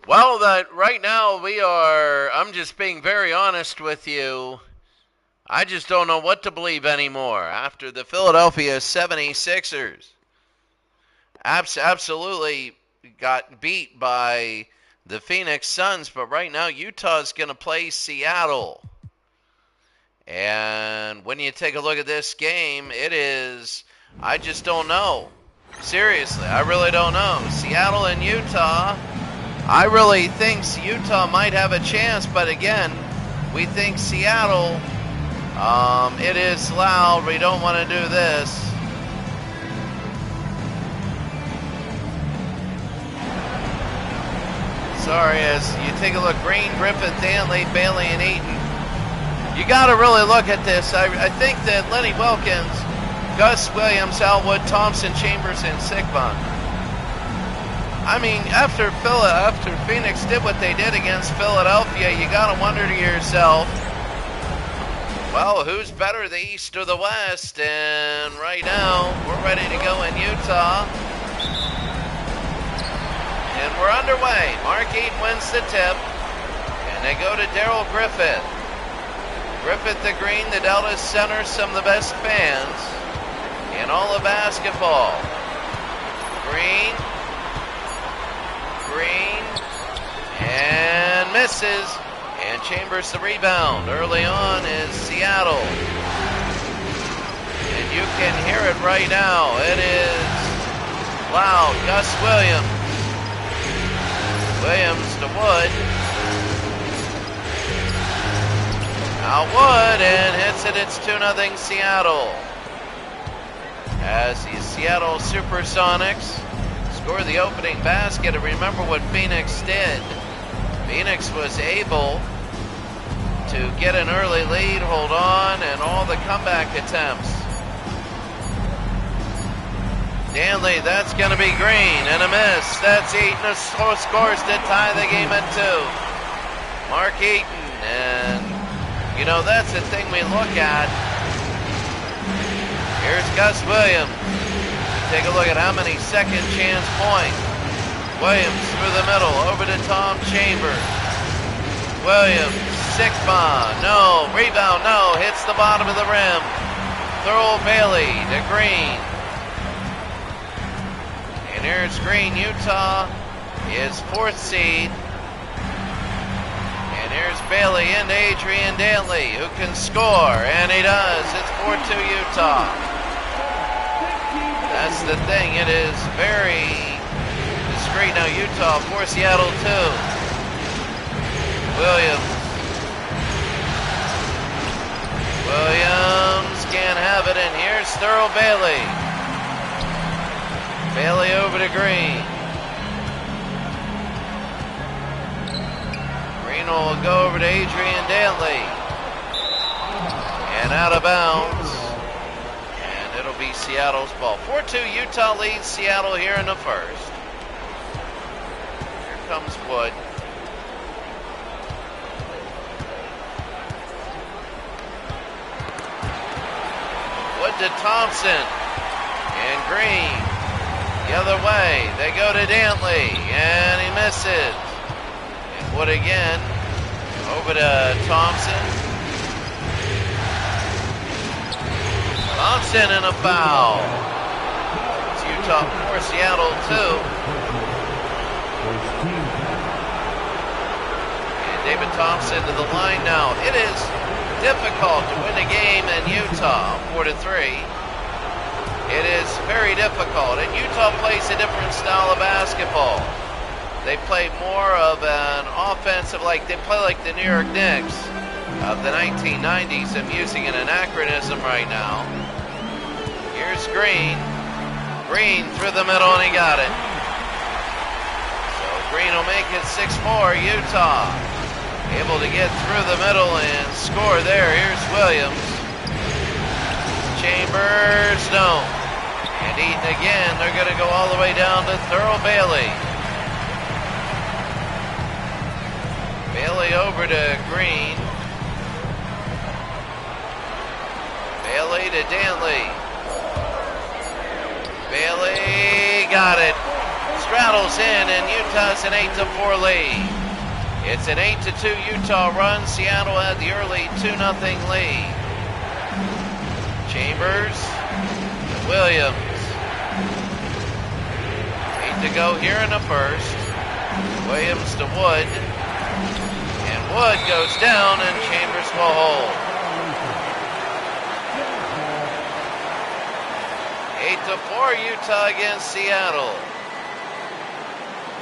Well, that right now I'm just being very honest with you. I just don't know what to believe anymore after the Philadelphia 76ers absolutely got beat by the Phoenix Suns, but right now Utah's going to play Seattle. And when you take a look at this game, I just don't know. Seriously, I really don't know. Seattle and Utah, I really think Utah might have a chance, but again, we think Seattle, it is loud. We don't want to do this. Sorry, as you take a look, Green, Griffith, Danley, Bailey, and Eaton. You got to really look at this. I think that Lenny Wilkins, Gus Williams, Elwood, Thompson, Chambers, and Sigma. I mean, after Phoenix did what they did against Philadelphia, you got to wonder to yourself, well, who's better, the East or the West? And right now, we're ready to go in Utah. And we're underway. Mark Eaton wins the tip. And they go to Darrell Griffith. Griffith the Green, the Delta Center, some of the best fans in all of basketball. Green, and misses. And Chambers the rebound. Early on is Seattle. And you can hear it right now. It is loud. Gus Williams. Williams to Wood. Now Wood, and hits it. It's 2-0 Seattle. As the Seattle Supersonics score the opening basket. And remember what Phoenix did. Phoenix was able to get an early lead, hold on, and all the comeback attempts. Danley, that's going to be Green, and a miss. That's Eaton, scores to tie the game at 2. Mark Eaton, and, you know, that's the thing we look at. Here's Gus Williams. Take a look at how many second chance points. Williams through the middle, over to Tom Chambers. Williams, Sigma, no, rebound, no, hits the bottom of the rim. Thurl Bailey to Green. And here's Green. Utah is 4th seed. And here's Bailey into Adrian Danley, who can score, and he does. It's 4-2 Utah. That's the thing. It is very discreet now. Utah for Seattle 2. Williams can't have it, and here's Thurl Bailey. Bailey over to Green. Green will go over to Adrian Danley. And out of bounds. And it'll be Seattle's ball. 4-2 Utah leads Seattle here in the first. Here comes Wood. Wood to Thompson. And Green. The other way, they go to Danley, and he misses. And Wood again, over to Thompson. Thompson and a foul. It's Utah 4, Seattle 2. And David Thompson to the line now. It is difficult to win a game in Utah, 4-3. It is very difficult, and Utah plays a different style of basketball. They play more of an offensive, they play like the New York Knicks of the 1990s. I'm using an anachronism right now. Here's Green. Green through the middle, and he got it. So Green will make it 6-4, Utah. Able to get through the middle and score there. Here's Williams. Chambers, no. And Eaton again. They're going to go all the way down to Thurl Bailey. Bailey over to Green. Bailey to Danley. Bailey got it. straddles in, and Utah's an 8-4 lead. It's an 8-2 Utah run. Seattle had the early 2-0 lead. Chambers, Williams. 8 to go here in the first. Williams to Wood. And Wood goes down, and Chambers will hold. 8-4 Utah against Seattle.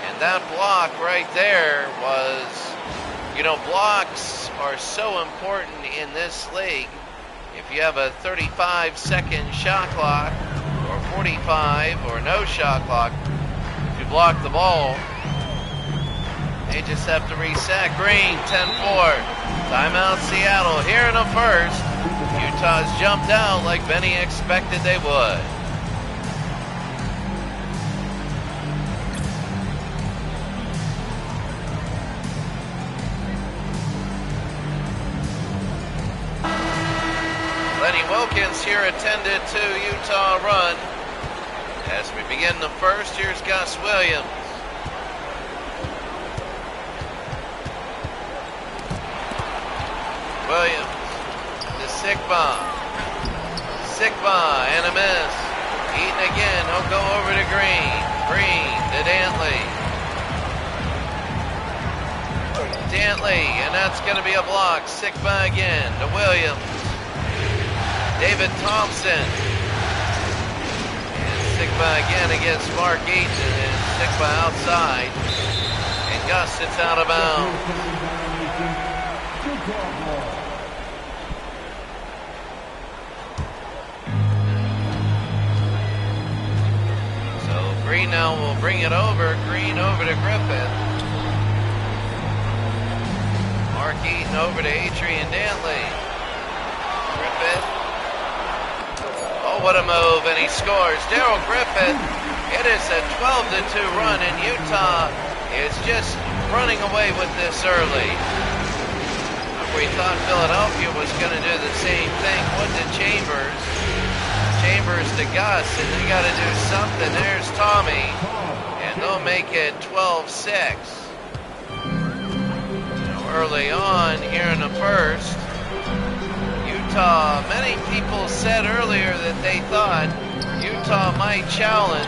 And that block right there was, blocks are so important in this league. If you have a 35-second shot clock, or 45, or no shot clock, if you block the ball, they just have to reset. Green, 10-4. Timeout Seattle here in the first. Utah's jumped out like Benny expected they would. Lenny Wilkins here attended to Utah run. As we begin the first, here's Gus Williams. Williams to Sikba. Sikba and a miss. Eaton again, he'll go over to Green. Green to Dantley. Dantley, and that's going to be a block. Sikba again to Williams. David Thompson. And Sikba again against Mark Eaton, and Sikba outside. And Gus sits out of bounds. So Green now will bring it over. Green over to Griffith. Mark Eaton over to Adrian Dantley. Griffith. Oh, what a move, and he scores. Darrell Griffith. It is a 12-2 run, and Utah is just running away with this early. We thought Philadelphia was going to do the same thing. Wood to Chambers. Chambers to Gus, and they got to do something. There's Tommy, and they'll make it 12-6. Early on here in the first, Utah, many people said earlier that they thought Utah might challenge,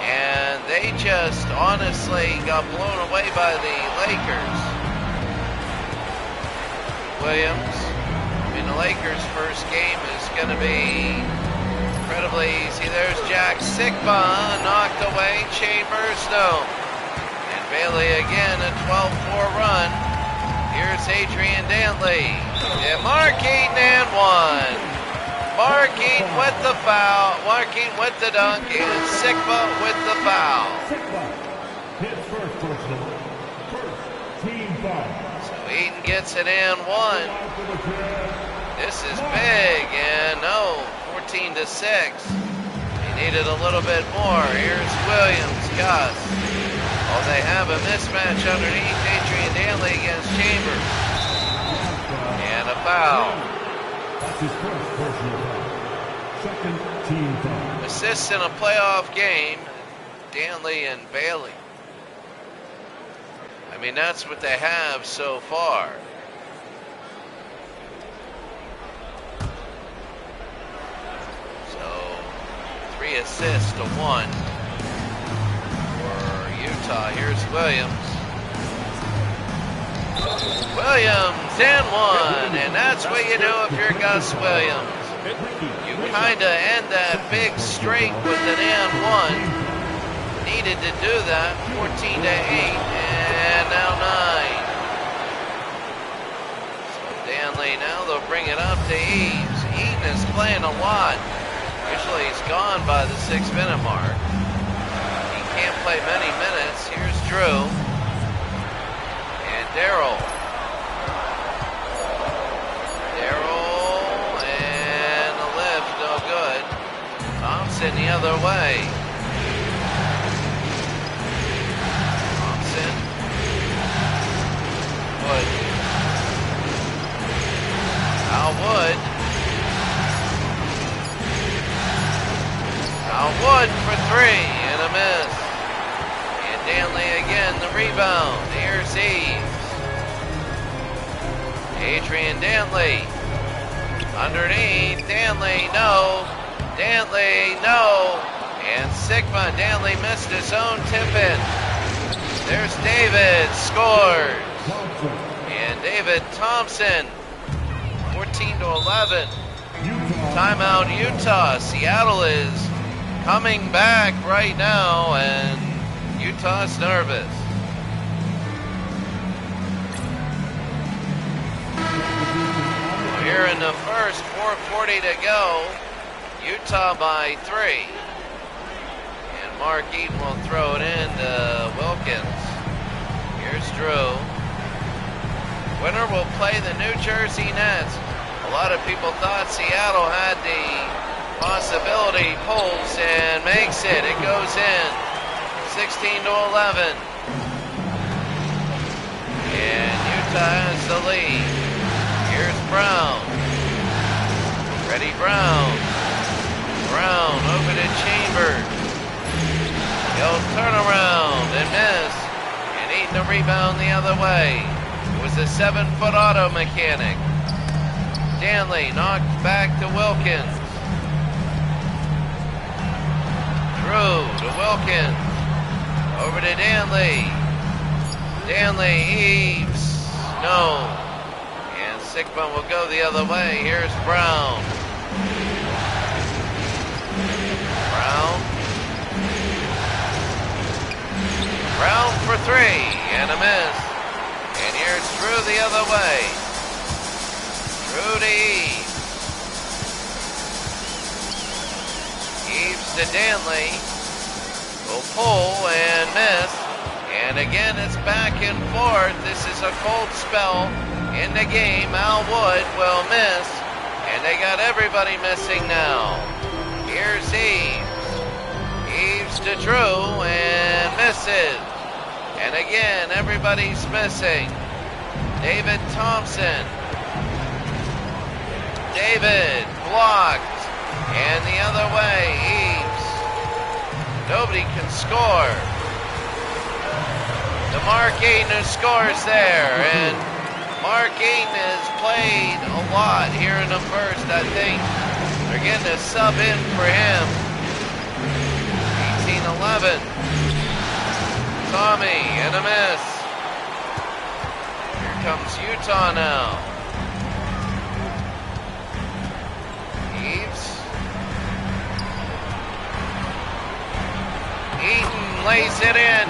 and they just honestly got blown away by the Lakers. Williams, the Lakers' first game is going to be incredibly easy. There's Jack Sikba, knocked away. Chambers, no. And Bailey again, a 12-4 run. Here's Adrian Dantley. And Mark Eaton and one. Mark Eaton with the foul. Mark Eaton with the dunk. And Sikba with the foul. His first personal. First team foul. So Eaton gets an and one. This is big. And no, 14-6. He needed a little bit more. Here's Williams, Gus. Oh, they have a mismatch underneath. Adrian Dantley against Chambers. And a foul. That's his first personal foul. Second team foul. Assists in a playoff game, Dantley and Bailey. I mean, that's what they have so far. So, 3 assists to 1. Utah. Here's Williams. Williams and one, and that's what you do if you're Gus Williams. You kind of end that big streak with an and one. Needed to do that. 14-8, and now 9. So Dantley now they'll bring it up to Eaves. Eaton is playing a lot. Usually he's gone by the 6-minute mark. Can't play many minutes. Here's Drew and Darrell. Darrell and a lift, no good. Thompson the other way. Thompson. Wood. Al Wood. Al Wood for 3 and a miss. Danley again, the rebound. Here's Eves. Adrian Danley. Underneath, Danley, no. Danley, no. And Sigma, Danley missed his own tip-in. There's David, scores. And David Thompson, 14-11. Timeout, Utah. Seattle is coming back right now, and Utah's nervous. Here in the first, 4:40 to go. Utah by 3. And Mark Eaton will throw it in to Wilkins. Here's Drew. Winner will play the New Jersey Nets. A lot of people thought Seattle had the possibility, pulls and makes it. It goes in. 16-11. And Utah has the lead. Here's Brown. Freddie Brown. Brown over to Chambers. He'll turn around and miss. And Eaton a rebound the other way. It was a 7-foot auto mechanic. Danley knocked back to Wilkins. Drew to Wilkins. Over to Danley. Danley, Eves. No. And Sigma will go the other way. Here's Brown. Brown. Brown for 3 and a miss. And here's Drew the other way. Drew to Eves. Eves to Danley. Will pull and miss. And again, it's back and forth. This is a cold spell in the game. Al Wood will miss. And they got everybody missing now. Here's Eves. Eves to Drew and misses. And again, everybody's missing. David Thompson. David blocked. And the other way, Eves. Nobody can score. The Mark Eaton who scores there. And Mark Eaton has played a lot here in the first, I think. They're getting a sub in for him. 18-11. Tommy and a miss. Here comes Utah now. Eves. Eaton lays it in.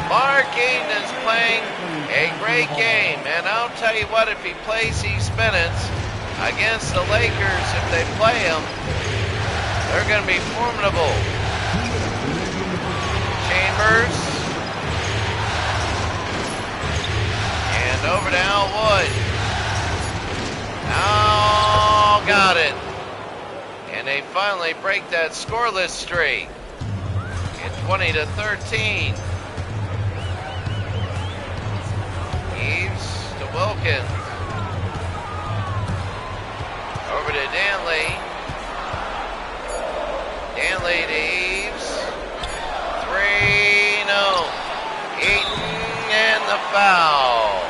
Mark Eaton is playing a great game. And I'll tell you what, if he plays these minutes against the Lakers, if they play him, they're going to be formidable. Chambers. And over to Al Wood. Al got it. And they finally break that scoreless streak. 20-13. Eves to Wilkins. Over to Danley. Danley to Eves. 3, no. Eaton and the foul.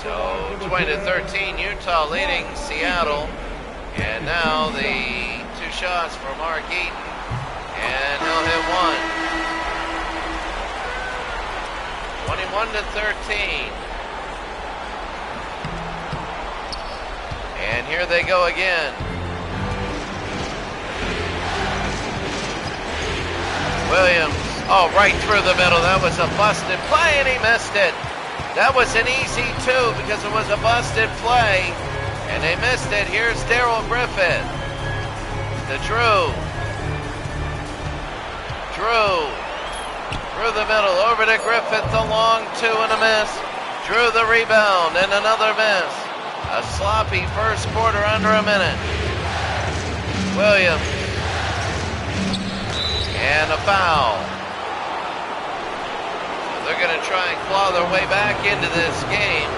So 20-13, Utah leading Seattle. And now the 2 shots for Mark Eaton. And he'll hit 1. 21-13. And here they go again. Williams, oh, right through the middle. That was a busted play, and he missed it. That was an easy 2 because it was a busted play. And they missed it. Here's Darrell Griffith. To Drew. Drew. Through the middle. Over to Griffith. The long 2 and a miss. Drew the rebound and another miss. A sloppy first quarter under a minute. Williams. And a foul. So they're going to try and claw their way back into this game.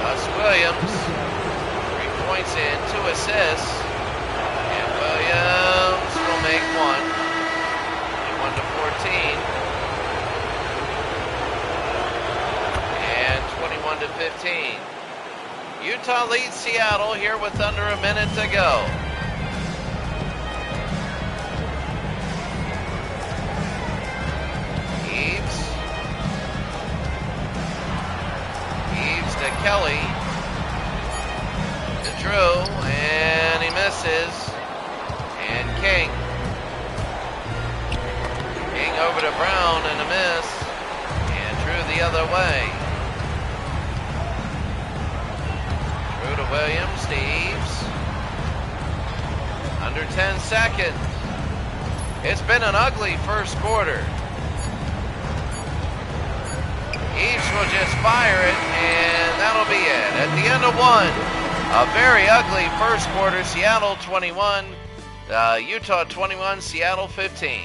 Gus Williams, 3 points and 2 assists. 21-15. Utah leads Seattle here with under a minute to go. Eves to Kelly. To Drew, and he misses. And King. King over to Brown and a miss. And Drew the other way. Drew to Williams to Eves. Under 10 seconds. It's been an ugly first quarter. Eves will just fire it, and that'll be it. At the end of one, a very ugly first quarter. Seattle 21, Utah 21, Seattle 15.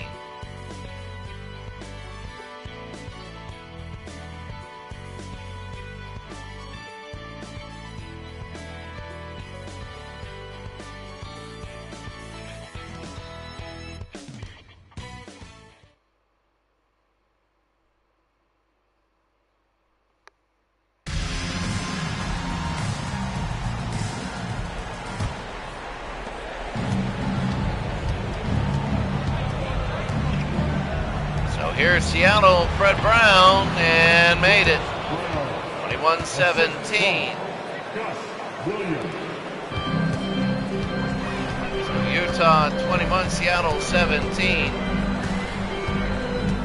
Here's Seattle, Fred Brown, and made it. 21-17. So Utah 21, Seattle 17.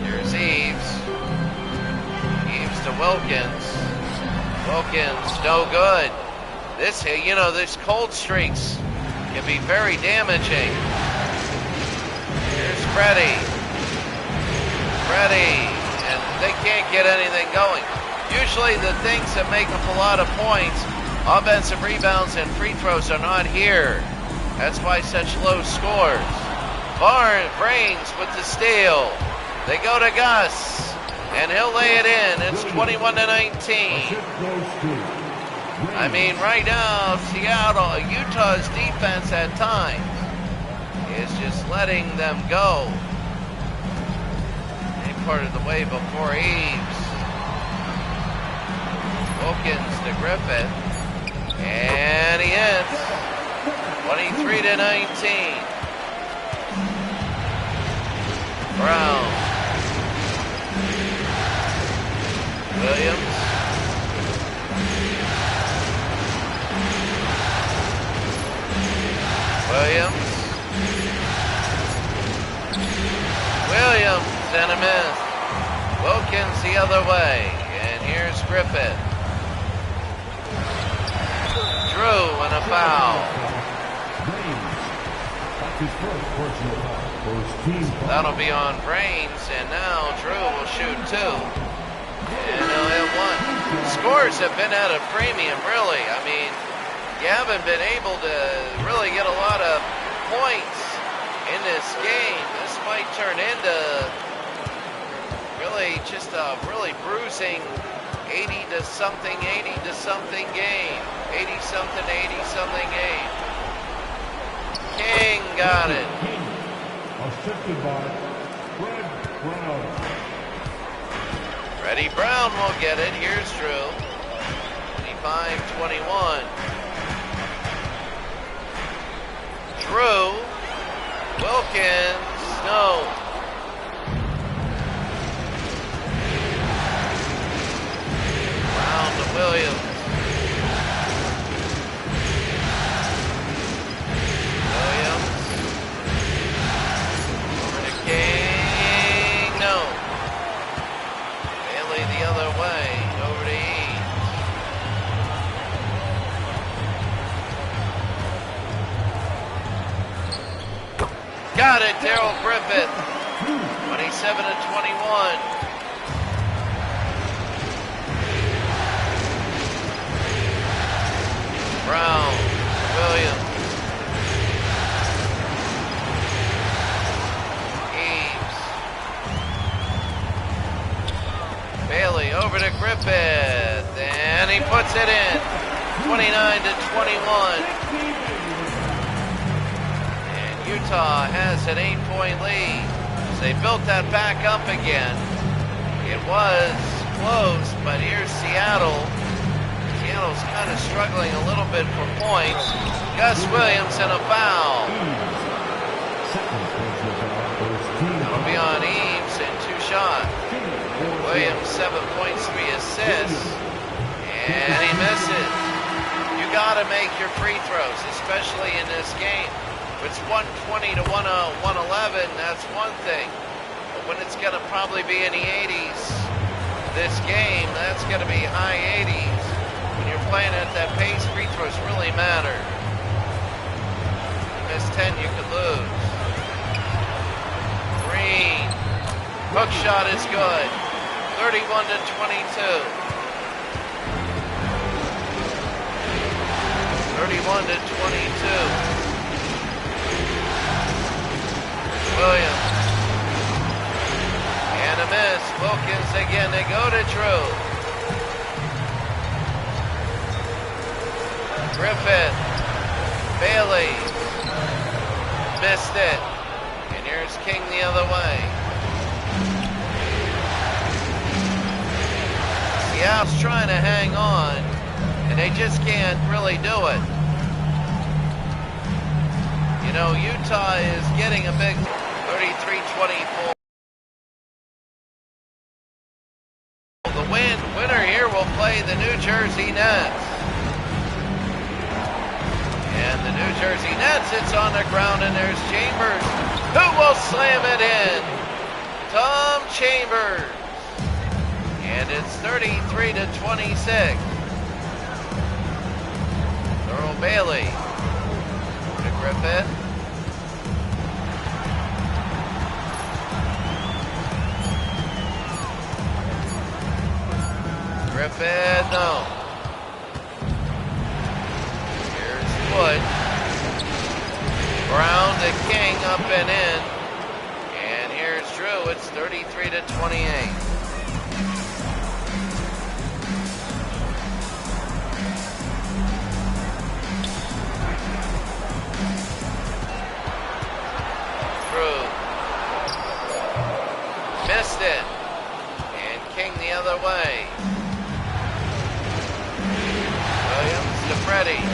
Here's Eves. Eves to Wilkins. Wilkins, no good. This cold streaks can be very damaging. Here's Freddie. And they can't get anything going. Usually the things that make up a lot of points, offensive rebounds and free throws, are not here. That's why such low scores. Brains with the steal. They go to Gus, and he'll lay it in. It's 21-19. I mean, right now, Utah's defense at times is just letting them go. Part of the way before Eves. Wilkins to Griffith. And he hits. 23-19. Brown. Williams. Williams and a miss. Wilkins the other way. And here's Griffith. Drew and a foul. That'll be on Brains, and now Drew will shoot two. And he'll hit one. Scores have been at a premium, really. I mean, you haven't been able to really get a lot of points in this game. This might turn into really just a really bruising 80-something game. 80-something game. King got it. Assisted by Fred Brown. Freddie Brown will get it. Here's Drew. 25-21. Drew. Wilkins. No. Brown to Williams. Over to King. No. Bailey the other way. Over to Eves. Got it, Darrell Griffith. 27-21. Brown, Williams. Eves. Bailey over to Griffith, and he puts it in. 29-21. And Utah has an 8-point lead. As they built that back up again. It was close, but here's Seattle Seattle's kind of struggling a little bit for points. Gus Williams and a foul. It'll be on Eaves and 2 shots. Williams 7 points, 3 assists. And he misses. You got to make your free throws, especially in this game. If it's 120 to 111, that's one thing. But when it's going to probably be in the 80s, this game, that's going to be high 80s. When you're playing at that pace, free throws really matter. You miss 10, you could lose. Green. Hook shot is good. 31 to 22. 31 to 22. Williams. And a miss. Wilkins again. They go to Drew. Griffith. Bailey. Missed it. And here's King the other way. Seattle's trying to hang on, and they just can't really do it. You know, Utah is getting a big 33-24. The winner here will play the New Jersey Nets. And the New Jersey Nets, it's on the ground, and there's Chambers, who will slam it in. Tom Chambers. And it's 33 to 26. Earl Bailey to Griffith. Griffith, no. Here's Wood. Brown to King, up and in. And here's Drew. It's 33 to 28. Drew. Missed it. And King the other way. Williams to Freddie.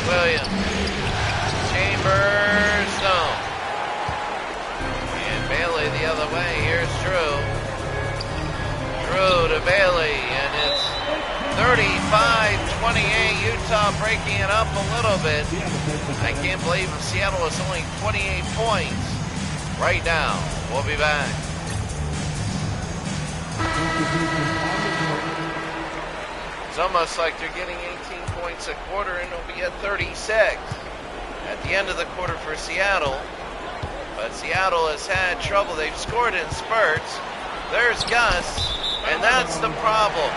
Williams. Chambers, no. And Bailey the other way. Here's Drew. Drew to Bailey. And it's 35-28. Utah breaking it up a little bit. I can't believe Seattle is only 28 points right now. We'll be back. It's almost like they're getting 18 points a quarter, and it'll be at 36 at the end of the quarter for Seattle. But Seattle has had trouble. They've scored in spurts. There's Gus, and that's the problem.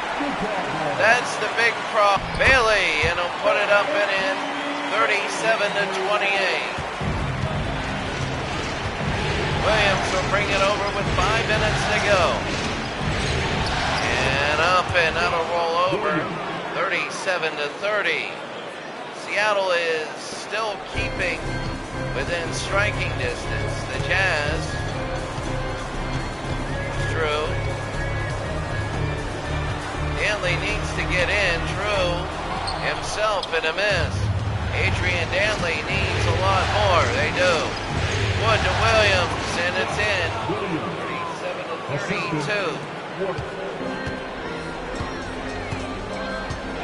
That's the big problem. Bailey, and he'll put it up and in, 37 to 28. Williams will bring it over with 5 minutes to go. And up, and that'll roll over, 37 to 30. Seattle is still keeping within striking distance. The Jazz. Drew. Danley needs to get in. Drew himself in a miss. Adrian Danley needs a lot more. They do. Wood to Williams, and it's in. 37 to 32.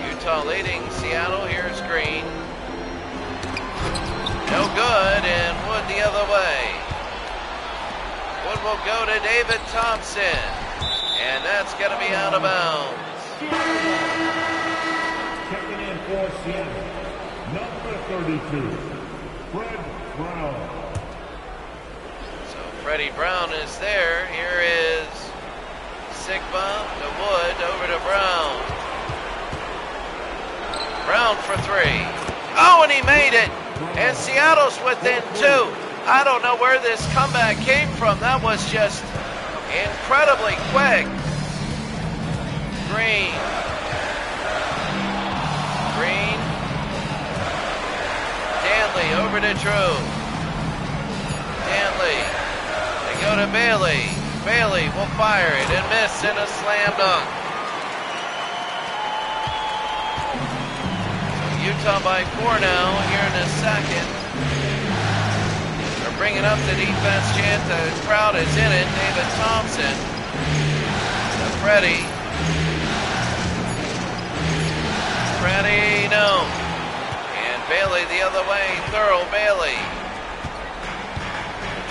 Utah leading Seattle. Here's Green. No good, and Wood the other way. Wood will go to David Thompson, and that's going to be out of bounds. Checking in for Seattle, number 32, Fred Brown. So Freddie Brown is there. Here is Sigma to Wood, over to Brown. Brown for 3. Oh, and he made it. And Seattle's within 2. I don't know where this comeback came from. That was just incredibly quick. Green. Green. Danley over to Drew. Danley. They go to Bailey. Bailey will fire it and miss in a slam dunk. Utah by 4 now here in the second. They're bringing up the defense chant. The crowd is in it. David Thompson. Freddie. Freddie, no. And Bailey the other way. Thurl Bailey.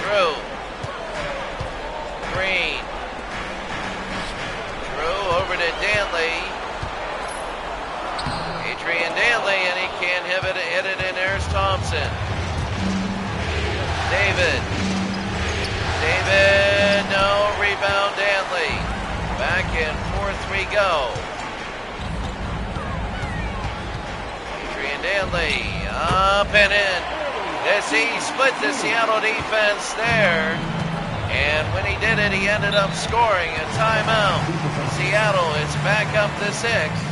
Drew. Green. Drew over to Danley. Adrian Danley, and he can't hit it, and there's Thompson. David, no, rebound Danley. Back and forth we go. Adrian Danley, up and in. He split the Seattle defense there, and when he did it, he ended up scoring a timeout. Seattle is back up to 6.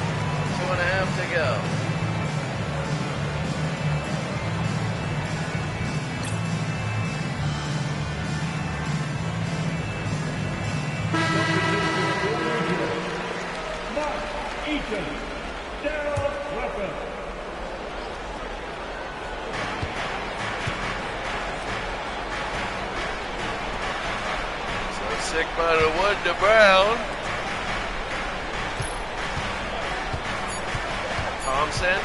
2.5 to go. Mark Eaton, Darrell Griffin. So sick by the Wood to Brown. Thompson.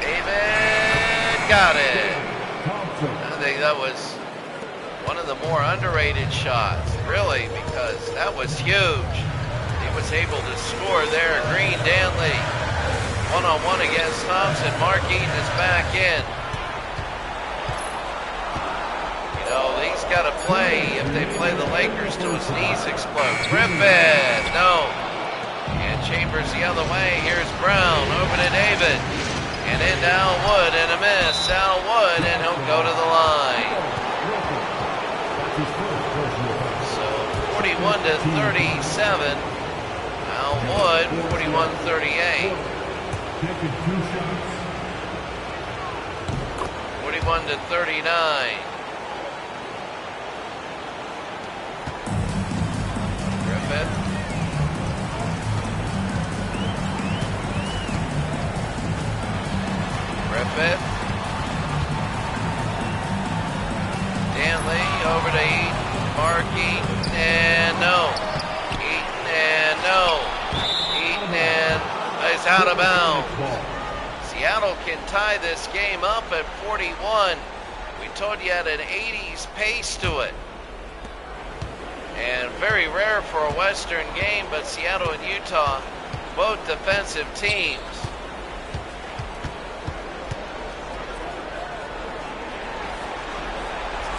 David got it. I think that was one of the more underrated shots, really, because that was huge. He was able to score there. Green Danley, one-on-one against Thompson. Mark Eaton is back in. You know, he's got to play. If they play the Lakers till his knees explode. Griffin, no. And Chambers the other way. Here's Brown over to David. And into Al Wood, and a miss. Al Wood, and he'll go to the line. So 41 to 37. Al Wood, 41-38. 41 to 39. Griffith. Griffith. Danley over to Eaton. Mark Eaton, and no. Eaton, and no. Eaton, and is out of bounds. Seattle can tie this game up at 41. We told you had an 80s pace to it. And very rare for a Western game, but Seattle and Utah, both defensive teams.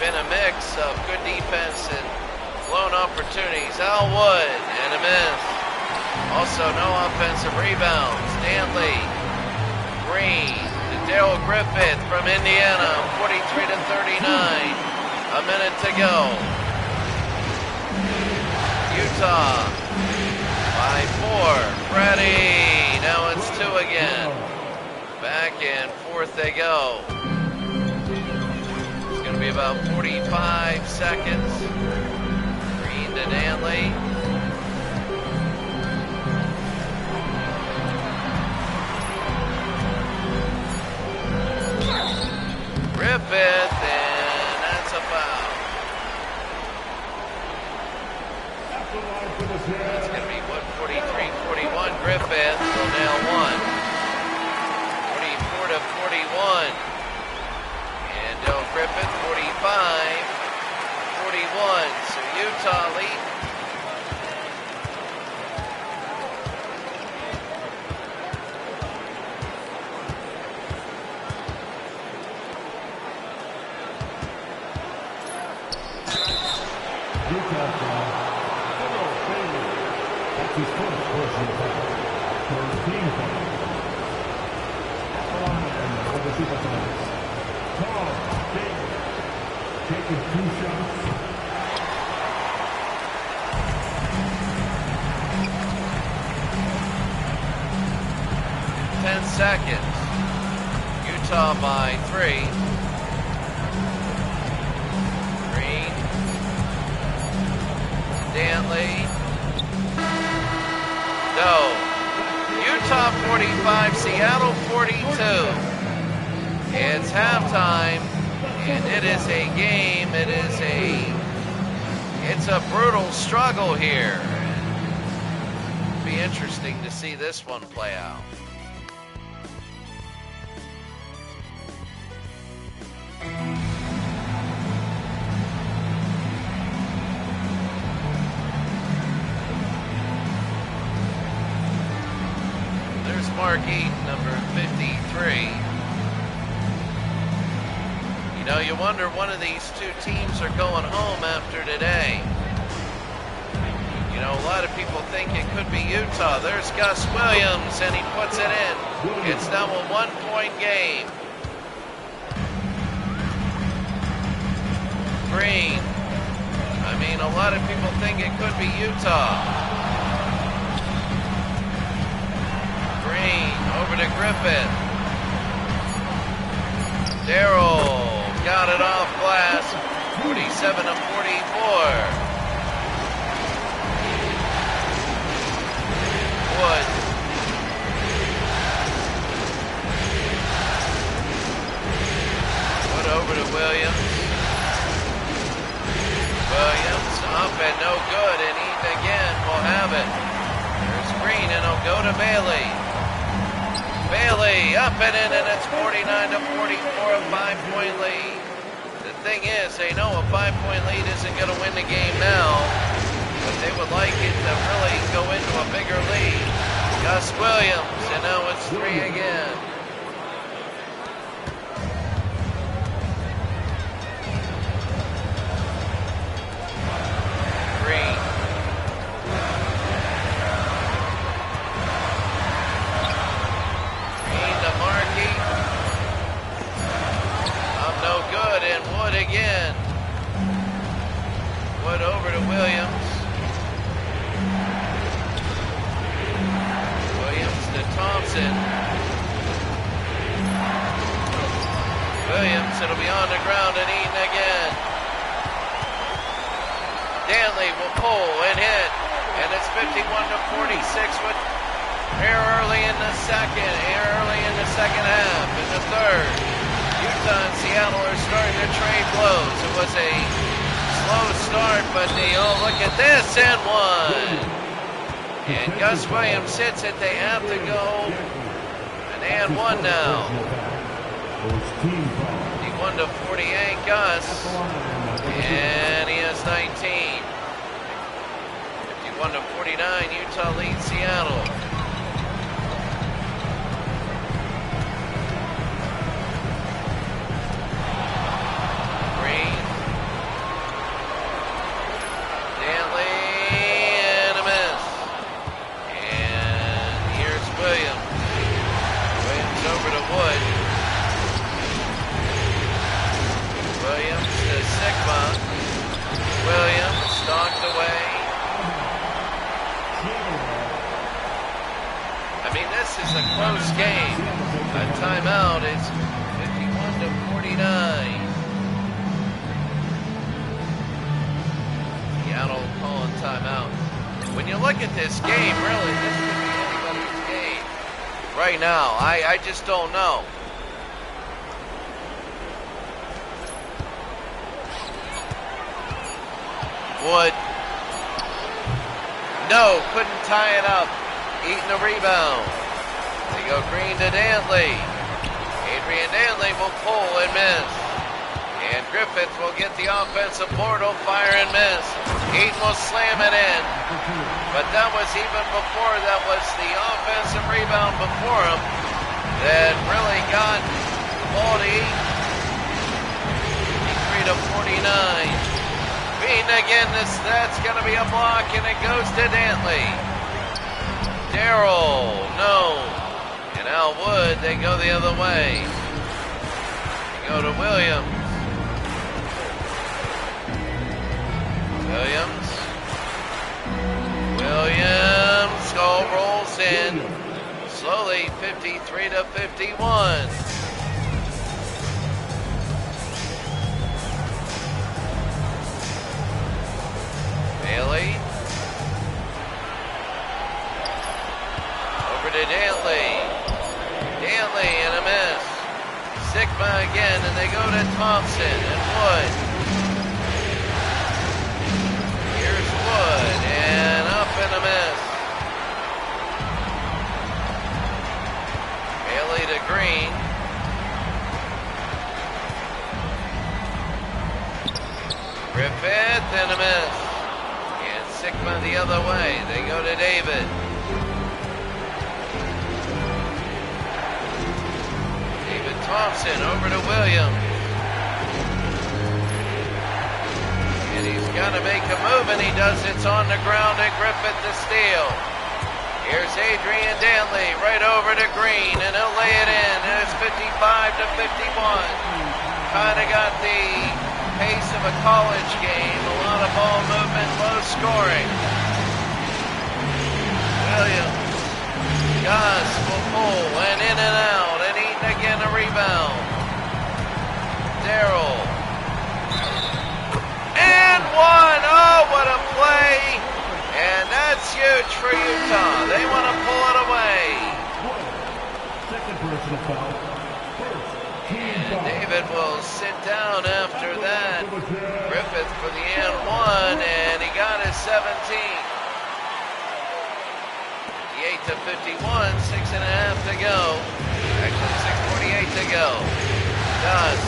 Been a mix of good defense and blown opportunities. Al Wood and a miss. Also no offensive rebounds. Danley, Green, to Darrell Griffith from Indiana, 43 to 39. A minute to go. Utah by 4. Freddie. Now it's 2 again. Back and forth they go. Going to be about 45 seconds. Green to Danley. Griffith, and that's a foul. That's going to be 43-41. Griffith will nail 1. 44 to 41. Del Griffith, 45, 41. So Utah lead. Utah foul. That's his first personal foul. First team foul. And over Supersonics. Tom Davis taking 2 shots. Ten seconds. Utah by 3. Green. Danley. No. Utah Utah 45, Seattle 42. It's halftime, and it is a game. It's a brutal struggle here. It'll be interesting to see this one play out. There's Mark Eaton, number 53. You know, you wonder one of these two teams are going home after today. You know, a lot of people think it could be Utah. There's Gus Williams, and he puts it in. It's now a 1-point game. Green. I mean, a lot of people think it could be Utah. Green, over to Griffin. Darrell got it off glass, 47 to 44. Wood. Wood over to Williams. Williams up and no good, and Eaton again will have it. There's Green, and he'll go to Bailey. Bailey up and in, and it's 49 to 44, a 5-point lead. The thing is, they know a 5-point lead isn't going to win the game now, but they would like it to really go into a bigger lead. Gus Williams, and now it's 3 again. Green. No good, and Wood again. Wood over to Williams. Williams to Thompson. Williams, it'll be on the ground and Eaton again. Danley will pull and hit, and it's 51 to 46 with air early in the second half, in the third. Utah and Seattle are starting to trade blows. It was a slow start, but look at this, and one. And Gus Williams hits it. They have to go and one now. 51 to 48, Gus. And he has 19. 51 to 49, Utah leads Seattle. Williams stalked away. I mean, this is a close game. A timeout is 51 to 49. Seattle calling timeout. When you look at this game, really, this could be anybody's game. Right now, I just don't know. Wood. No, couldn't tie it up. Eaton a rebound. They go Green to Dantley. Adrian Dantley will pull and miss. And Griffith will get the offensive board, will fire and miss. Eaton will slam it in. But that was even before, that was the offensive rebound before him that really got the ball to Eaton. 53 to 49. Beaton again, that's going to be a block, and it goes to Dantley. Darrell, no. And Al Wood, they go the other way. They go to Williams. Williams, goal rolls in. Slowly, 53 to 51. Bailey. Over to Dantley. Stanley and a miss. Sigma again, and they go to Thompson and Wood. Here's Wood, and up and a miss. Bailey to Green. Griffith and a miss. And Sigma the other way. They go to David. David Thompson over to Williams. And he's got to make a move, and he does. It's on the ground, and Griffith to steal. Here's Adrian Danley right over to Green, and he'll lay it in. And it's 55 to 51. Kind of got the pace of a college game. A lot of ball movement, low scoring. Williams, Gus will pull, and in and out, and Eaton again a rebound. Darrell. And one! Oh, what a play! And that's huge for Utah. They want to pull it away. Second personal foul. And David will sit down after that. Griffith for the and one, and he got his 17th. 58 to 51, 6.5 to go. Actually, 6:48 to go. Gus.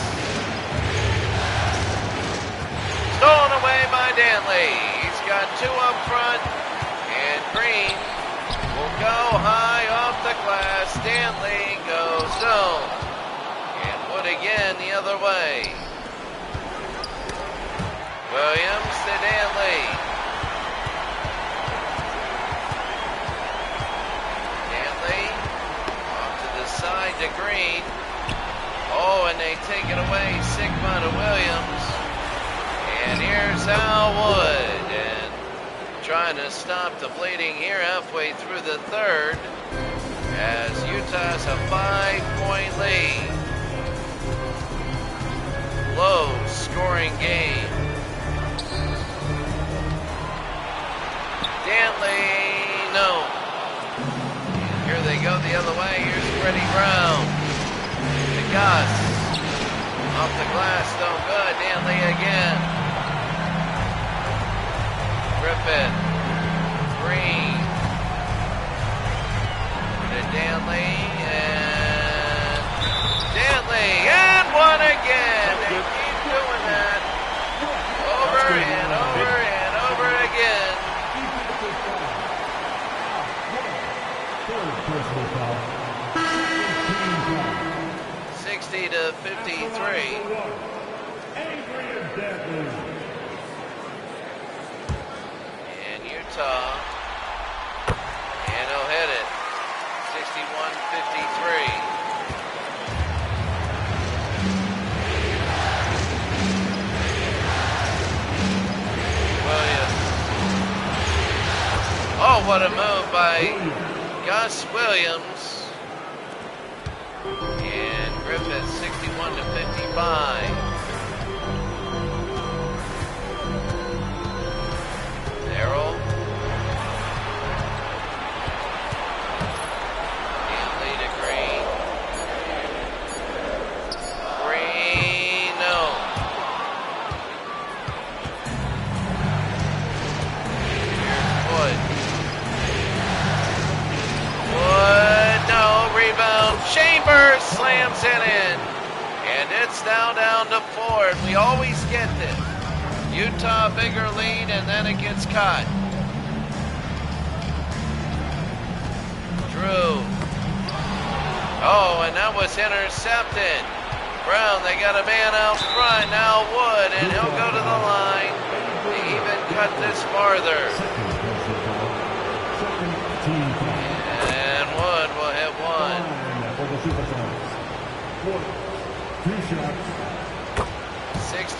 Stolen away by Danley. He's got two up front, and Green will go high off the glass. Danley goes zone. And Wood again the other way. Williams to Danley. Danley off to the side to Green. Oh, and they take it away. Sigma to Williams. And here's Al Wood. And trying to stop the bleeding here halfway through the third. As Utah's a 5-point lead. Low scoring game. Danley, no. Here they go the other way. Here's Freddie Brown. To Gus. Off the glass, no good. Danley again. Griffith. Green. To Danley. And Danley. And one again. They keep doing that. Over and over and over again. Third personal foul. 60 to 53. Adrian Danley. And Utah. And he'll hit it. 61-53. Williams. Oh, what a move by Gus Williams. And Griffith, 61 to 55. Darrell. Danley to Green. Green, no. Here's Wood. Wood, no. Rebound. Chambers slams it in. And it's now down to 4. And we always get this. Utah bigger lead, and then it gets caught. Drew. Oh, and that was intercepted. Brown, they got a man out front. Now Wood, and he'll go to the line to even cut this farther. And Wood will hit one. Two shots. 61-59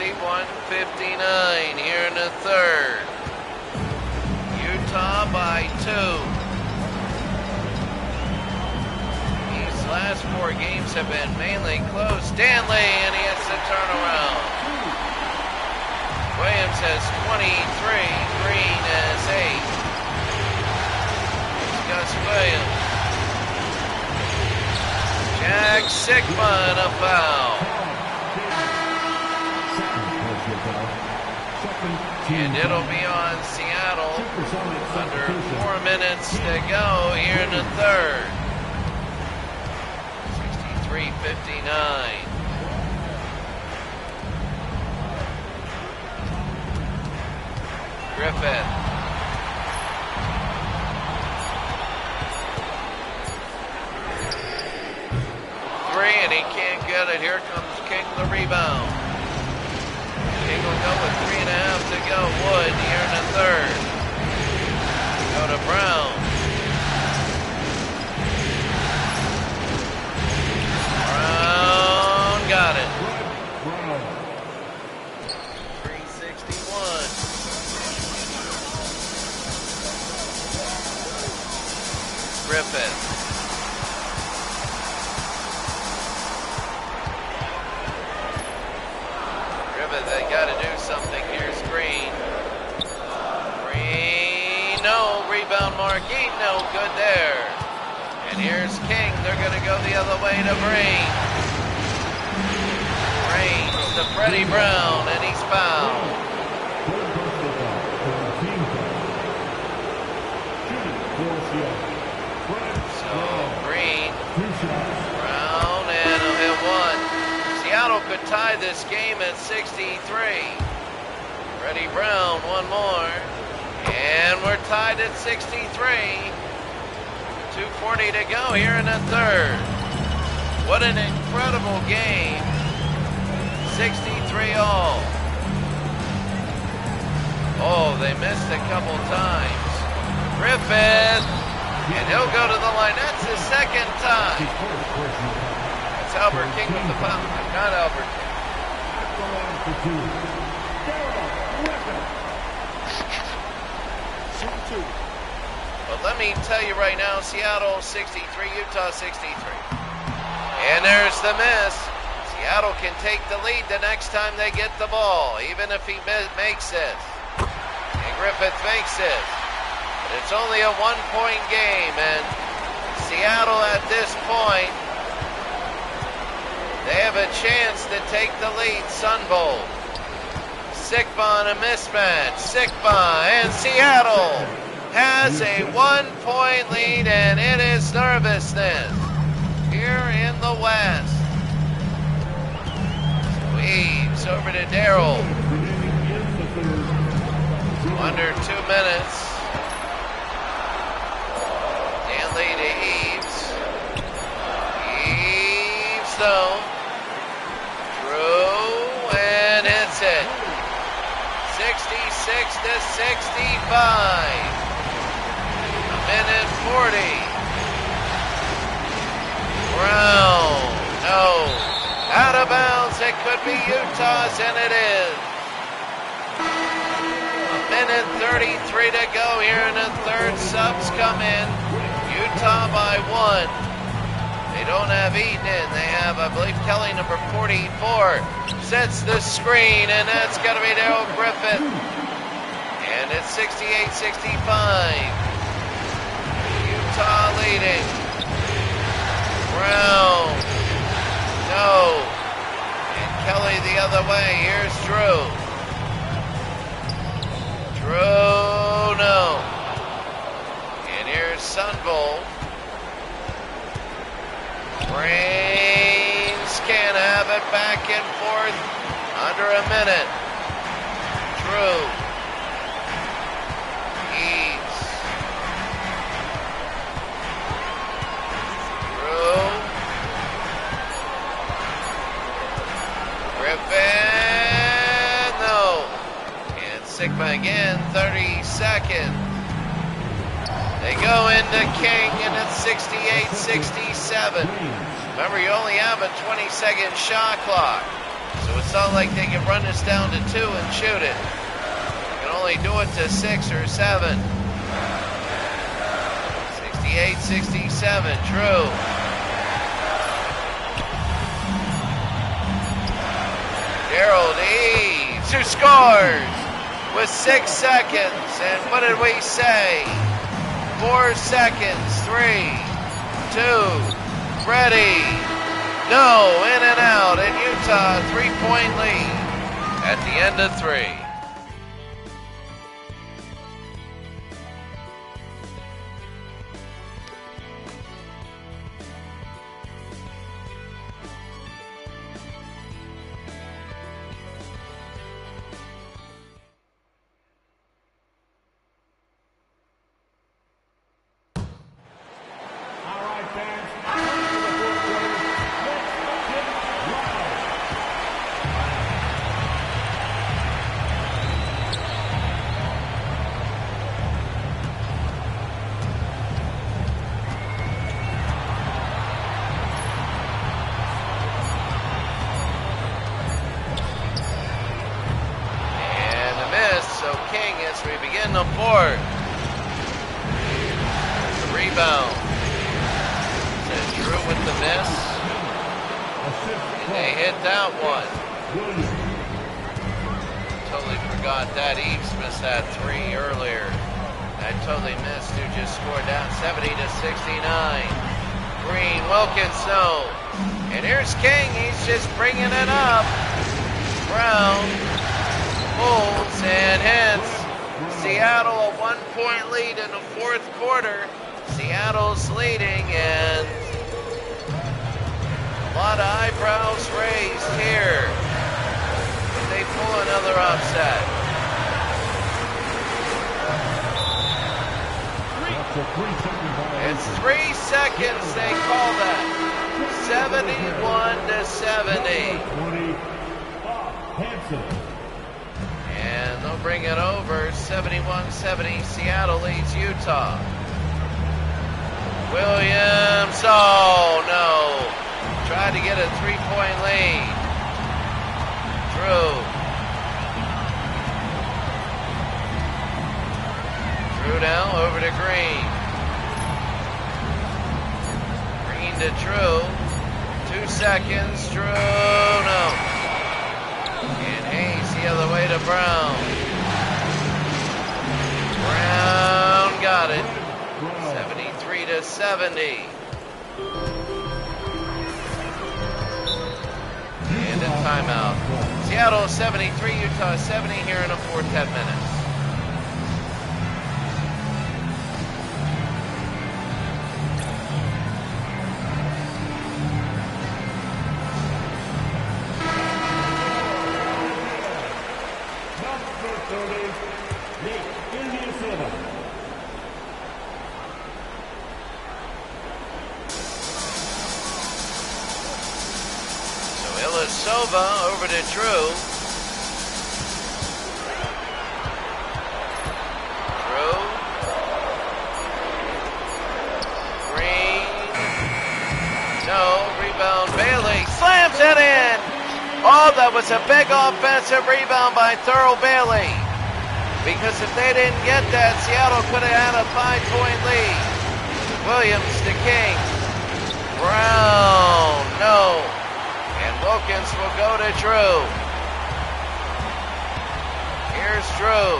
here in the third. Utah by 2. These last 4 games have been mainly close. Danley, and he hits the turnaround. Williams has 23. Green has 8. Gus Williams. Alex Sigma and a foul. And it'll be on Seattle under 4 minutes to go here in the third. 63-59. Griffith. Three, and he can't get it. Here comes King, the rebound. King will go with 3.5 to go. Wood here in the third. Go to Brown. Brown got it. 361. Griffith. They got to do something. Here's Green. Green, no. Rebound Marquis, no good there. And here's King. They're going to go the other way to Brain. Brain to Freddie Brown, and he's fouled. So Green, Brown, and he'll hit one. Seattle could tie this game at 63. Freddie Brown, one more. And we're tied at 63. 2:40 to go here in the third. What an incredible game. 63 all. Oh, they missed a couple times. Griffith, and he'll go to the line. That's his second time. It's Albert King with the foul. Not Albert King. But let me tell you right now, Seattle 63, Utah 63. And there's the miss. Seattle can take the lead the next time they get the ball, even if he makes this. And Griffith makes it. But it's only a 1-point game, and Seattle at this point, they have a chance to take the lead. Sun Bowl. Sigma a mismatch. Sigma, and Seattle has a 1-point lead, and it is nervousness here in the West. Weaves over to Darrell. Under 2 minutes. Danley to Eaves. Eaves though. Drew and hits it. 66 to 65. A minute 40. Brown, no. Out of bounds, it could be Utah's, and it is. A minute 33 to go here in the third. Subs come in. Utah by 1. They don't have Eaton in. They have, I believe, Kelly, number 44. Sets the screen, and that's got to be Darrell Griffith. And it's 68-65. Utah leading. Brown. No. And Kelly the other way. Here's Drew. Drew, no. And here's Sunvol. Brains can't have it, back and forth. Under a minute. Drew. Eaves. Drew. Griffin, no. And Sigma again, 30 seconds. They go into King, and it's 68-67. Remember, you only have a 20-second shot clock. So it's not like they can run this down to 2 and shoot it. You can only do it to 6 or 7. 68-67, Drew. Gerald Eaves, who scores with 6 seconds. And what did we say? 4 seconds. 3, 2, ready. No, in and out, and Utah 3-point lead at the end of 3. The fourth. The rebound. To Drew with the miss. And they hit that one. Totally forgot that Eves missed that 3 earlier. I totally missed who just scored down 70-69. Green, Wilkins, no. And here's King. He's just bringing it up. Brown pulls and hits. Seattle a 1-point lead in the fourth quarter. Seattle's leading, and a lot of eyebrows raised here. But they pull another upset. It's 3 seconds, they call that. 71-70. And they'll bring it over, 71-70. Seattle leads Utah. Williams, oh no. Tried to get a 3-point lead. Drew down over to Green. Green to Drew. 2 seconds, Drew, no. And Hayes the other way to Brown. Brown got it. 73-70. And a timeout. Seattle 73, Utah 70 here in the fourth 10 minutes. Sova over to Drew. Green. No. Rebound. Bailey slams it in. Oh, that was a big offensive rebound by Thurl Bailey. Because if they didn't get that, Seattle could have had a 5-point lead. Williams to King. Brown. No. And Wilkins will go to Drew. Here's Drew.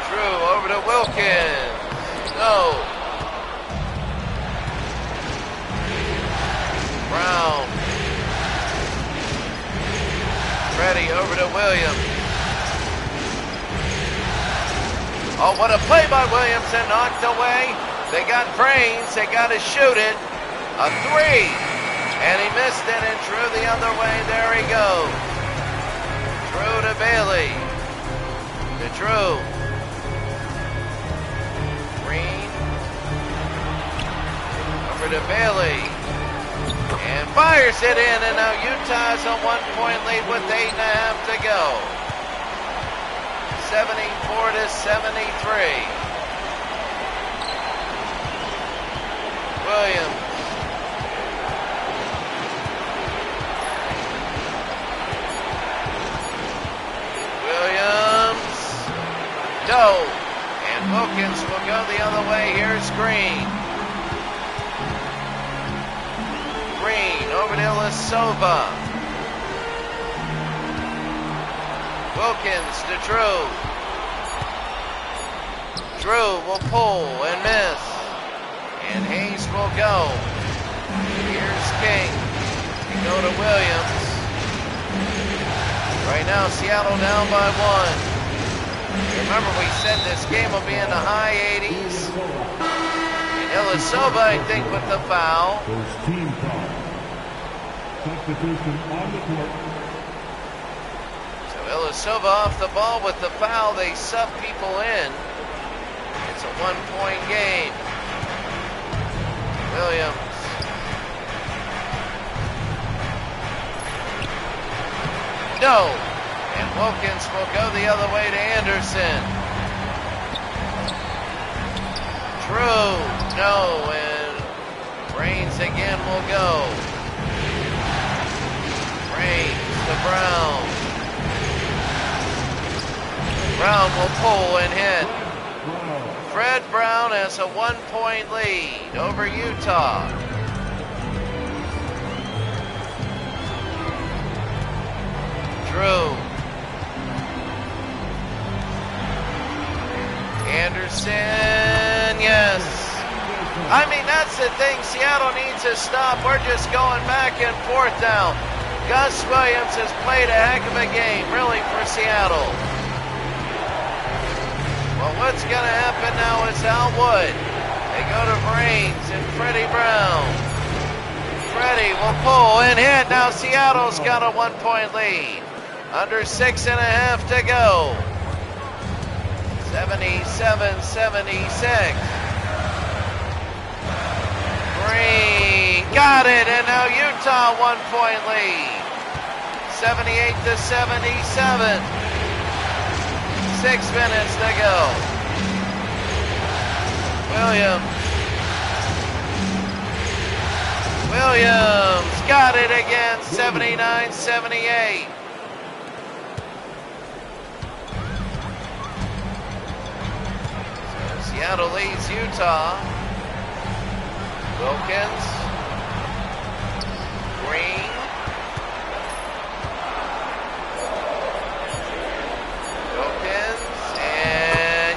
Drew over to Wilkins. No. Brown. Ready over to Williams. Oh, what a play by Williamson, knocked away. They got brains, they got to shoot it. A 3, and he missed it and Drew the other way. There he goes. Drew to Bailey. To Drew. Green. Over to Bailey. And fires it in, and now Utah's a 1-point lead with 8.5 to go. 74-73. Williams. No. And Wilkins will go the other way. Here's Green. Green over to Ilyasova. Wilkins to Drew. Drew will pull and miss. And Hayes will go. Here's King. They go to Williams. Right now, Seattle down by 1. Remember, we said this game will be in the high 80s. And Ilyasova, I think, with the foul. First team foul. Substitution on the court. So Ilyasova off the ball with the foul. They sub people in. It's a 1-point game. Williams. No. And Wilkins will go the other way to Anderson. Drew. No. And Raines again will go. Raines to Brown. Brown will pull and hit. Fred Brown has a 1-point lead over Utah. Drew. Anderson, yes. I mean, that's the thing. Seattle needs to stop. We're just going back and forth now. Gus Williams has played a heck of a game, really, for Seattle. Well, what's going to happen now is Al Wood. They go to Raines and Freddie Brown. Freddie will pull and hit. Now Seattle's got a 1-point lead. Under 6.5 to go. 77-76. Green got it, and now Utah 1-point lead. 78-77. 6 minutes to go. Williams got it again, 79-78. So Seattle leads Utah. Wilkins. Green.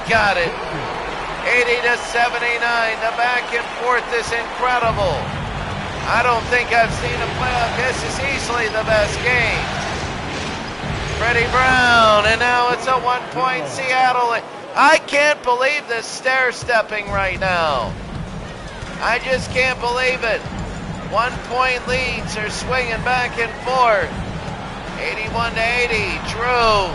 Got it. 80-79. The back and forth is incredible. I don't think I've seen a playoff. This is easily the best game. Freddie Brown, and now it's a 1-point Seattle. I can't believe this stair-stepping right now. I just can't believe it. 1-point leads are swinging back and forth. 81-80. Drew.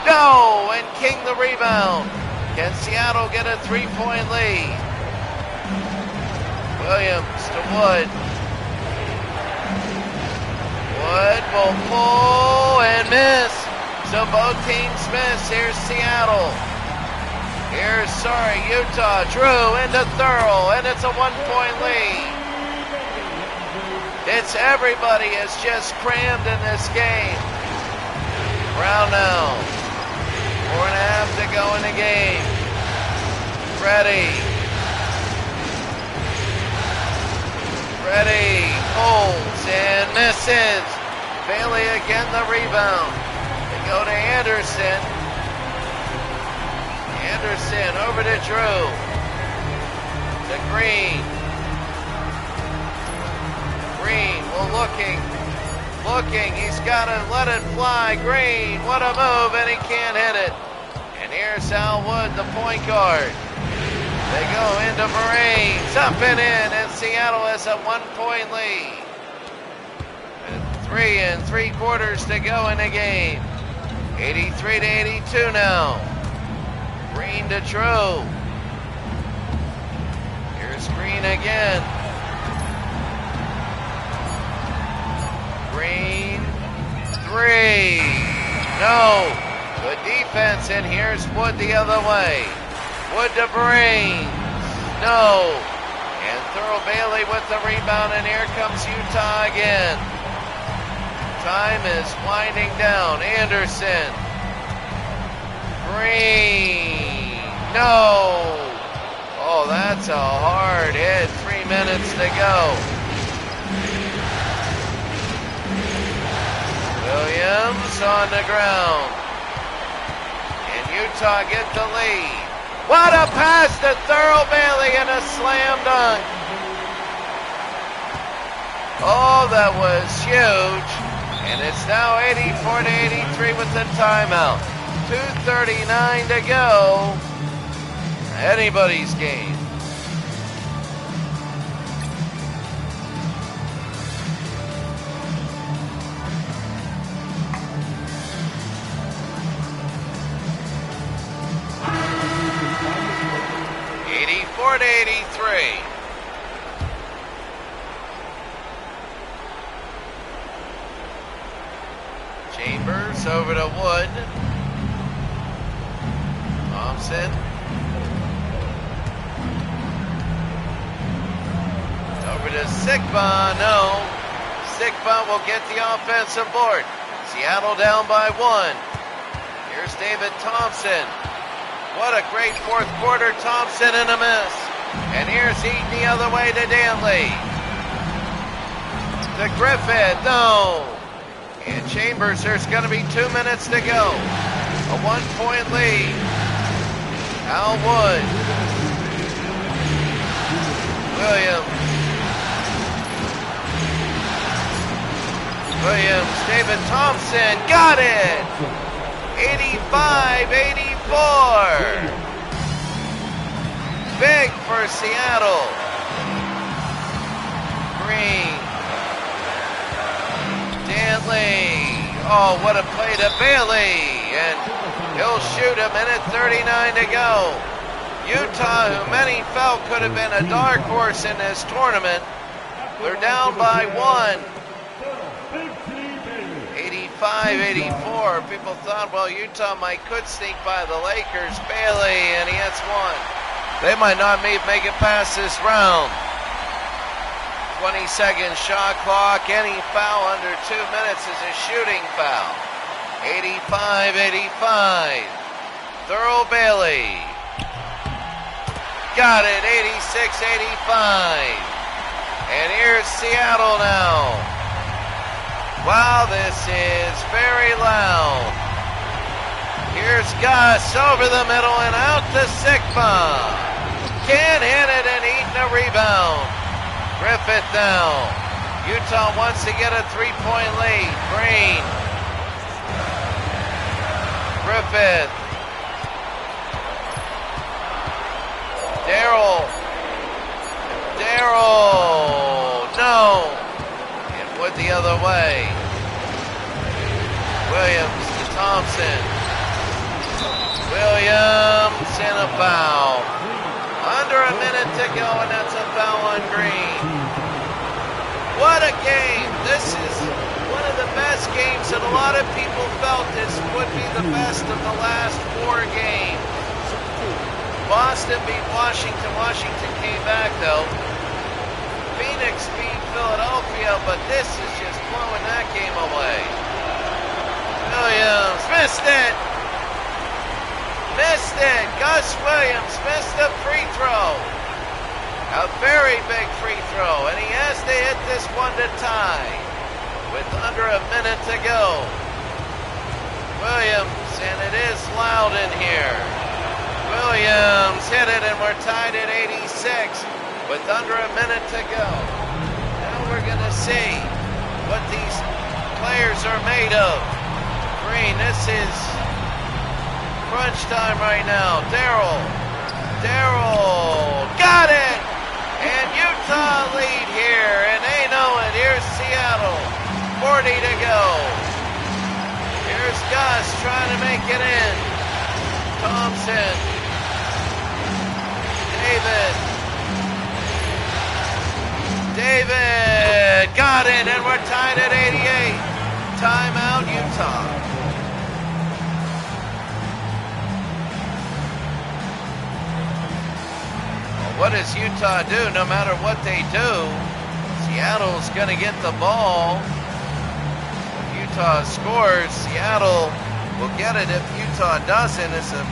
No, and King the rebound. Can Seattle get a 3-point lead? Williams to Wood. Wood will pull and miss. So both teams miss. Here's Seattle. Here's, Utah. Drew into Thurl, and it's a 1-point lead. It's everybody is just crammed in this game. Brown now. 4.5 to go in the game. Freddie pulls and misses. Bailey again the rebound. They go to Anderson. Anderson over to Drew. To Green. Green, looking. He's got to let it fly. Green, what a move, and he can't hit it. And here's Al Wood, the point guard. They go into Raines, up and in, and Seattle has a 1-point lead. And 3 3/4 to go in the game. 83-82 now. Green to Drew. Here's Green again. Green, 3. No. Good defense, and here's Wood the other way. Wood to Raines. No. And Thurl Bailey with the rebound, and here comes Utah again. Time is winding down. Anderson. Green. No. Oh, that's a hard hit. 3 minutes to go. Williams on the ground. And Utah get the lead. What a pass to Thurl Bailey and a slam dunk. Oh, that was huge. And it's now 84-83 with the timeout. 2:39 to go. Anybody's game. To 83. Chambers over to Wood. Thompson. Over to Sigma. No. Sigma will get the offensive board. Seattle down by 1. Here's David Thompson. What a great fourth quarter. Thompson in a miss. And here's Eaton the other way to Danley. To Griffith. No. And Chambers, there's going to be 2 minutes to go. A 1-point lead. Al Wood. Williams. David Thompson. Got it. 85-84. Big for Seattle. Green. Danley. Oh, what a play to Bailey. And he'll shoot a minute 39 to go. Utah, who many felt could have been a dark horse in this tournament, they're down by 1. 85-84. People thought, well, Utah could sneak by the Lakers. Bailey, and he hits one. They might not make it past this round. 20-second shot clock. Any foul under 2 minutes is a shooting foul. 85-85. Thurl Bailey. Got it. 86-85. And here's Seattle now. Wow, this is very loud. Here's Gus over the middle and out to Sigma. Can't hit it and Eaton a rebound. Griffith now. Utah wants to get a 3-point lead. Green. Griffith. Darrell. No. Wood the other way. Williams to Thompson. Williams and a foul. Under a minute to go, and that's a foul on Green. What a game. This is one of the best games, and a lot of people felt this would be the best of the last 4 games. Boston beat Washington. Washington came back, though. Phoenix beat Philadelphia, but this is just blowing that game away. Williams missed it. Gus Williams missed the free throw. A very big free throw, and he has to hit this one to tie with under a minute to go. Williams, and it is loud in here. Williams hit it, and we're tied at 86 with under a minute to go. Now we're going to see what these players are made of. Green, this is crunch time right now. Darrell, got it! And Utah lead here, and they know it. Here's Seattle, 40 to go. Here's Gus trying to make it in. Thompson, David, got it, and we're tied at 88. Timeout, Utah. What does Utah do? No matter what they do, Seattle's going to get the ball. If Utah scores, Seattle will get it. If Utah doesn't, it's a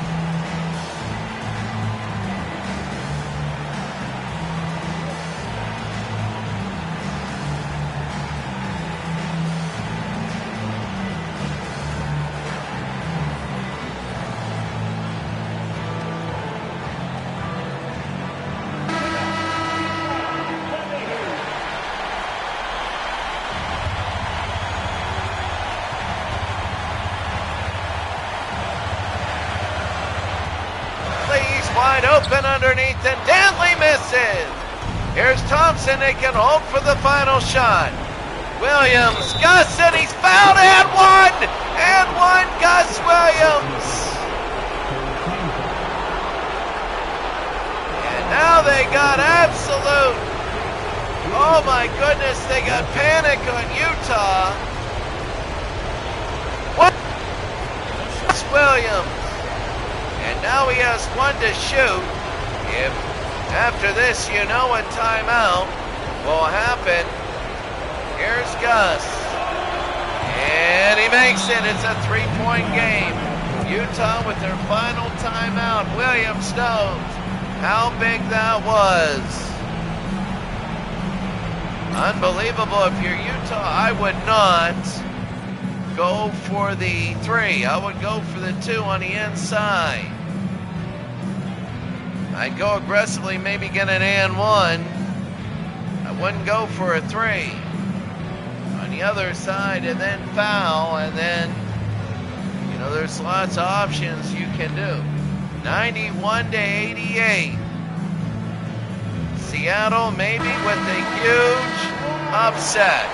open underneath, and Danley misses. Here's Thompson. They can hold for the final shot. Williams, Gus, and he's fouled, and one, Gus Williams. And now they got absolute, oh my goodness, they got panic on Utah. Gus Williams. And now he has one to shoot. If after this you know a timeout will happen. Here's Gus. And he makes it. It's a 3-point game. Utah with their final timeout. Williams knows how big that was. Unbelievable. If you're Utah, I would not go for the 3. I would go for the 2 on the inside. I'd go aggressively, maybe get an and 1. I wouldn't go for a 3. On the other side, and then foul, and then, you know, there's lots of options you can do. 91-88. Seattle maybe with a huge upset.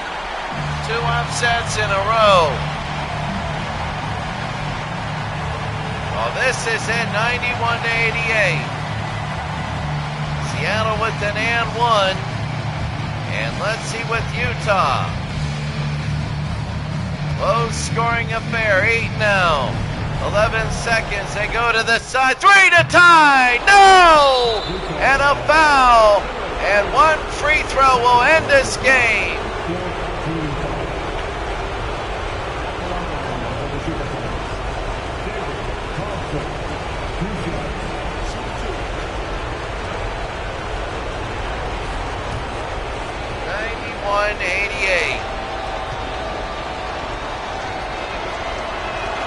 2 upsets in a row. Well, this is it, 91-88. Seattle with an and 1. And let's see with Utah. Low scoring affair, 8 now. 11 seconds, they go to the side, 3 to tie, no! And a foul, and 1 free throw will end this game.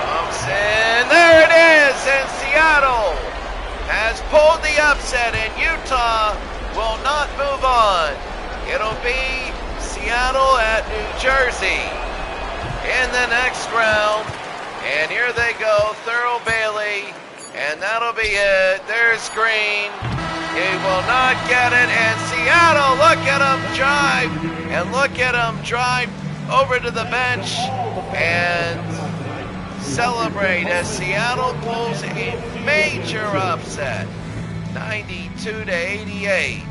Thompson, there it is, and Seattle has pulled the upset, and Utah will not move on. It'll be Seattle at New Jersey in the next round, and here they go, Thurl Bailey, and that'll be it. There's Green. He will not get it, and Seattle, look at him drive, and look at him drive over to the bench and celebrate as Seattle pulls a major upset, 92-88.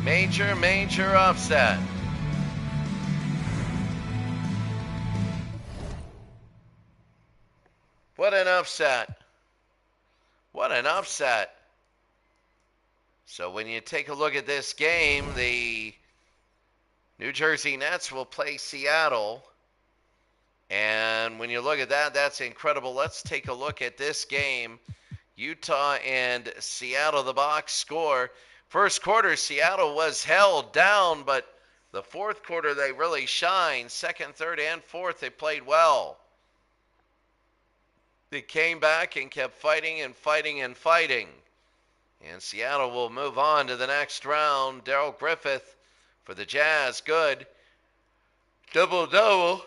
Major upset. What an upset. What an upset. So when you take a look at this game, the New Jersey Nets will play Seattle. And when you look at that, that's incredible. Let's take a look at this game. Utah and Seattle, the box score. First quarter, Seattle was held down, but the fourth quarter, they really shined. Second, third, and fourth, they played well. They came back and kept fighting and fighting and fighting. And Seattle will move on to the next round. Darrell Griffith for the Jazz, good. Double-double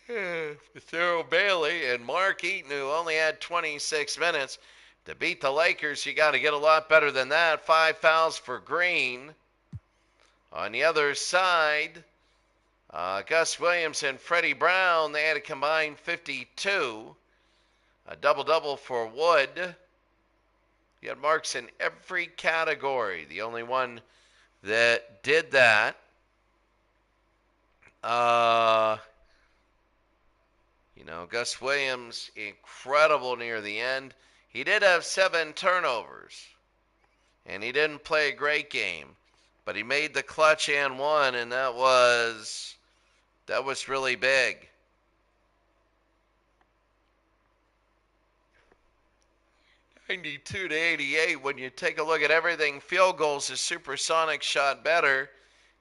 with Thurl Bailey and Mark Eaton, who only had 26 minutes. To beat the Lakers, you got to get a lot better than that. 5 fouls for Green. On the other side, Gus Williams and Freddie Brown, they had a combined 52. A double-double for Wood. You had marks in every category. The only one that did that, Gus Williams, incredible near the end. He did have 7 turnovers, and he didn't play a great game, but he made the clutch and one, and that was really big. (92-88) when you take a look at everything. Field goals, the Supersonics shot better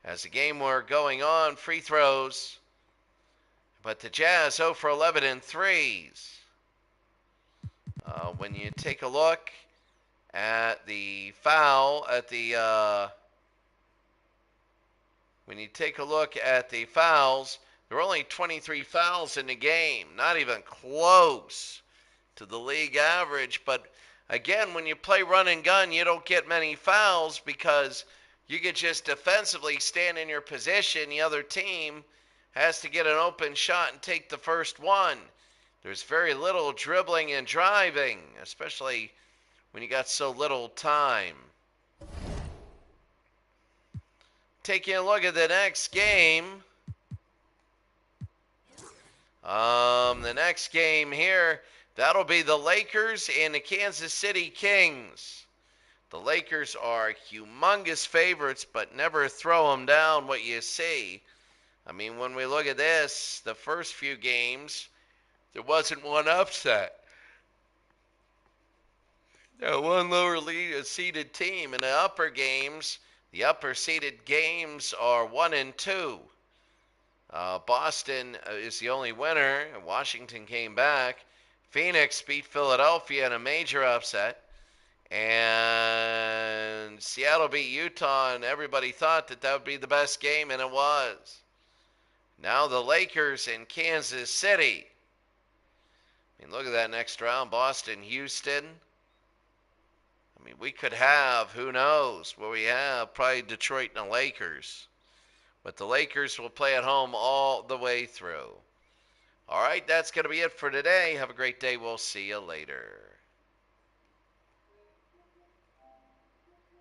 as the game were going on. Free throws, but the Jazz 0 for 11 in threes. When you take a look at the foul at the when you take a look at the fouls, There were only 23 fouls in the game, not even close to the league average. But again, when you play run and gun, you don't get many fouls because you can just defensively stand in your position. The other team has to get an open shot and take the first one. There's very little dribbling and driving, especially when you got so little time. Taking a look at the next game. The next game here, that'll be the Lakers and the Kansas City Kings. The Lakers are humongous favorites, but never throw them down what you see. I mean, when we look at this, the first few games, there wasn't one upset. One lower seeded team. In the upper games, the upper seeded games are 1 and 2. Boston is the only winner. Washington came back. Phoenix beat Philadelphia in a major upset. And Seattle beat Utah, and everybody thought that that would be the best game, and it was. Now the Lakers in Kansas City. I mean, look at that next round. Boston, Houston. I mean, we could have, who knows, what we have, probably Detroit and the Lakers. But the Lakers will play at home all the way through. All right, that's going to be it for today. Have a great day. We'll see you later.